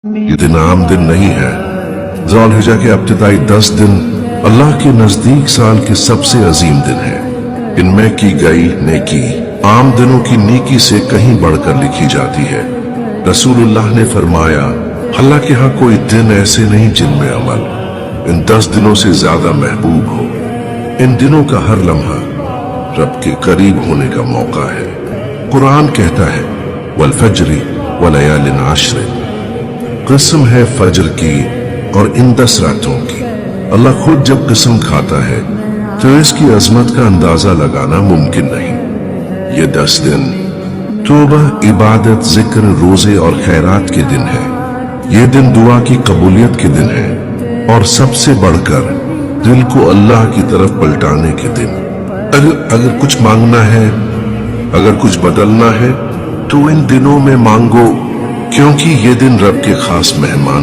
یہ دن عام دن نہیں ہے۔ ذوالحجہ کے ابتدائی 10 دن اللہ کے نزدیک سال کے سب سے عظیم دن ہے۔ ان میں کی گئی نیکی عام دنوں کی نیکی سے کہیں بڑھ کر لکھی جاتی ہے۔ رسول اللہ نے فرمایا، اللہ کے ہاں کوئی دن ایسے نہیں جن میں عمل ان 10 دنوں سے زیادہ محبوب ہو۔ ان دنوں کا ہر لمحہ رب کے قریب ہونے کا موقع ہے۔ قرآن کہتا ہے، والفجر ولیال عشر، قسم ہے فجر کی اور ان 10 راتوں کی۔ اللہ خود جب قسم کھاتا ہے تو اس کی عظمت کا اندازہ لگانا ممکن نہیں۔ یہ 10 دن توبہ، عبادت، ذکر، روزے اور خیرات کے دن ہے۔ یہ دن دعا کی قبولیت کے دن ہے اور سب سے بڑھ کر دل کو اللہ کی طرف پلٹانے کے دن۔ اگر کچھ مانگنا ہے، اگر کچھ بدلنا ہے تو ان دنوں میں مانگو، کیونکہ یہ دن رب کے خاص مہمان